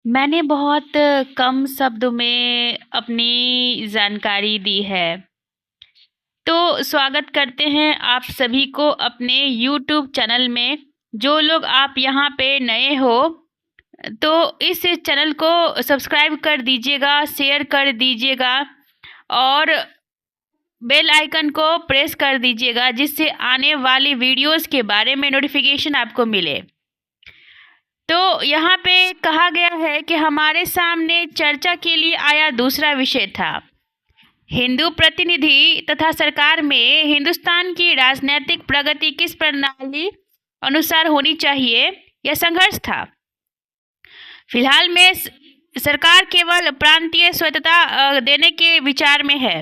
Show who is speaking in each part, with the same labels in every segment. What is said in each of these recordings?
Speaker 1: मैंने बहुत कम शब्दों में अपनी जानकारी दी है। तो स्वागत करते हैं आप सभी को अपने यूट्यूब चैनल में। जो लोग आप यहाँ पे नए हो तो इस चैनल को सब्सक्राइब कर दीजिएगा, शेयर कर दीजिएगा और बेल आइकन को प्रेस कर दीजिएगा, जिससे आने वाली वीडियोस के बारे में नोटिफिकेशन आपको मिले। तो यहाँ पे कहा गया है कि हमारे सामने चर्चा के लिए आया दूसरा विषय था, हिंदू प्रतिनिधि तथा सरकार में हिंदुस्तान की राजनीतिक प्रगति किस प्रणाली अनुसार होनी चाहिए, यह संघर्ष था। फिलहाल में सरकार केवल प्रांतीय स्वतंत्रता देने के विचार में है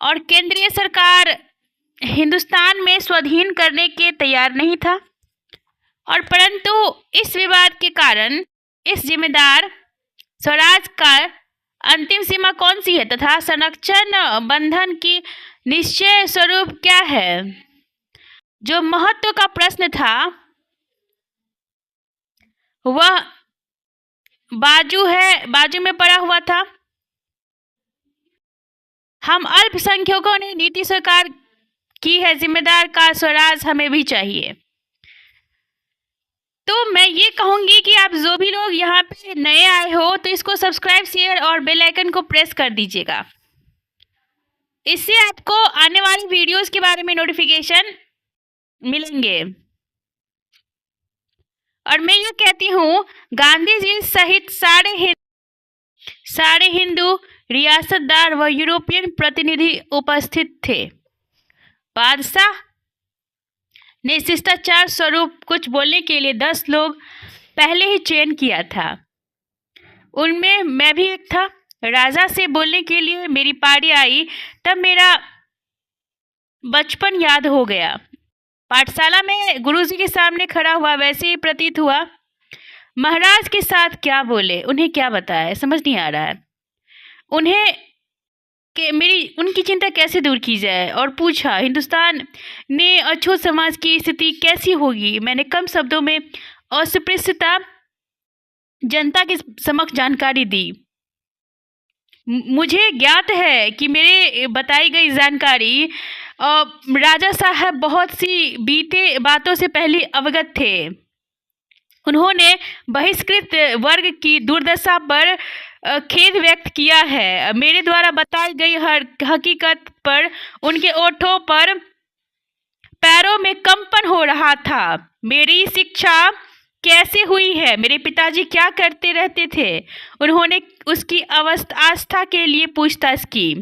Speaker 1: और केंद्रीय सरकार हिंदुस्तान में स्वाधीन करने के तैयार नहीं था। और परंतु इस विवाद के कारण इस जिम्मेदार स्वराज का अंतिम सीमा कौन सी है तथा संरक्षण बंधन की निश्चय स्वरूप क्या है, जो महत्व का प्रश्न था, वह बाजू में पड़ा हुआ था। हम अल्पसंख्यकों ने नीति स्वीकार की है, जिम्मेदार का स्वराज हमें भी चाहिए। तो मैं ये कहूँगी कि आप जो भी लोग यहाँ पे नए आए हो तो इसको सब्सक्राइब, शेयर और बेल आइकन को प्रेस कर दीजिएगा। इससे आपको आने वाली वीडियोस के बारे में नोटिफिकेशन मिलेंगे। और मैं ये कहती हूँ, गांधी जी सहित सारे हिंदू रियासतदार व यूरोपियन प्रतिनिधि उपस्थित थे। बादशाह ने शिष्टाचार स्वरूप कुछ बोलने के लिए 10 लोग पहले ही चयन किया था। उनमें मैं भी एक था। राजा से बोलने के लिए मेरी पारी आई तब मेरा बचपन याद हो गया। पाठशाला में गुरुजी के सामने खड़ा हुआ वैसे ही प्रतीत हुआ। महाराज के साथ क्या बोले, उन्हें क्या बताए, समझ नहीं आ रहा है। उनकी चिंता कैसे दूर की जाए और पूछा, हिंदुस्तान में अछूत समाज की स्थिति कैसी होगी। मैंने कम शब्दों में अस्पृश्यता जनता के समक्ष जानकारी दी। मुझे ज्ञात है कि मेरे बताई गई जानकारी राजा साहब बहुत सी बीते बातों से पहले अवगत थे। उन्होंने बहिष्कृत वर्ग की दुर्दशा पर खेद व्यक्त किया है। मेरे द्वारा बताई गई हर हकीकत पर उनके ओठों पर पैरों में कंपन हो रहा था। मेरी शिक्षा कैसे हुई है, मेरे पिताजी क्या करते रहते थे, उन्होंने उसकी आस्था के लिए पूछताछ की।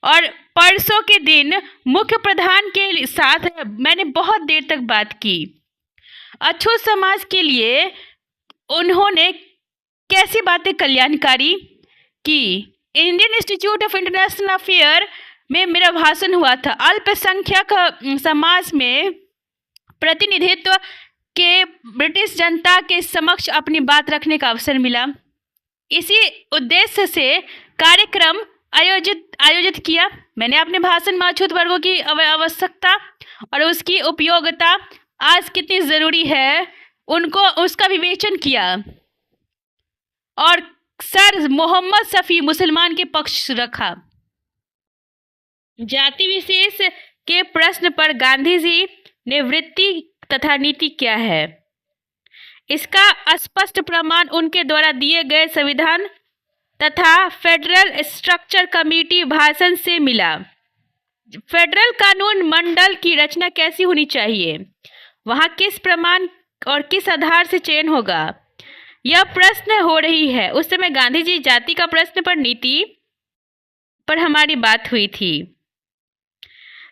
Speaker 1: और परसों के दिन मुख्य प्रधान के साथ मैंने बहुत देर तक बात की। अछूत समाज के लिए उन्होंने कैसी बातें कल्याणकारी की। Indian institute of international affair में मेरा भाषण हुआ था। अल्पसंख्यक समाज में प्रतिनिधित्व के ब्रिटिश जनता के समक्ष अपनी बात रखने का अवसर मिला। इसी उद्देश्य से कार्यक्रम आयोजित किया। मैंने अपने भाषण में अछूत वर्गों की आवश्यकता और उसकी उपयोगिता आज कितनी ज़रूरी है उसका विवेचन किया और सर मोहम्मद शफी मुसलमान के पक्ष रखा। जाति विशेष के प्रश्न पर गांधी जी ने वृत्ति तथा नीति क्या है, इसका स्पष्ट प्रमाण उनके द्वारा दिए गए संविधान तथा फेडरल स्ट्रक्चर कमेटी भाषण से मिला। फेडरल कानून मंडल की रचना कैसी होनी चाहिए, वहाँ किस प्रमाण और किस आधार से चयन होगा, यह प्रश्न हो रही है। उस समय गांधी जी जाति का प्रश्न पर नीति पर हमारी बात हुई थी।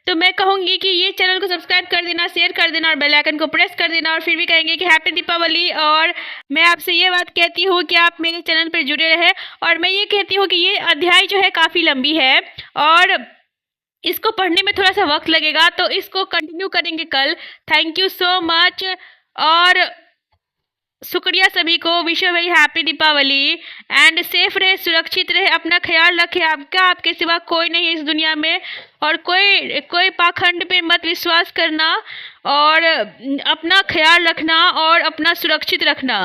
Speaker 1: तो मैं कहूँगी कि ये चैनल को सब्सक्राइब कर देना, शेयर कर देना और बेल आइकन को प्रेस कर देना। और फिर भी कहेंगे कि हैप्पी दीपावली। और मैं आपसे ये बात कहती हूँ कि आप मेरे चैनल पर जुड़े रहे। और मैं ये कहती हूँ कि ये अध्याय जो है काफ़ी लंबी है और इसको पढ़ने में थोड़ा सा वक्त लगेगा, तो इसको कंटिन्यू करेंगे कल। थैंक यू सो मच और शुक्रिया सभी को। Wish very happy Deepavali and safe रहे, सुरक्षित रहे, अपना ख्याल रखें। आपके सिवा कोई नहीं है इस दुनिया में और कोई पाखंड पे मत विश्वास करना और अपना ख्याल रखना और अपना सुरक्षित रखना।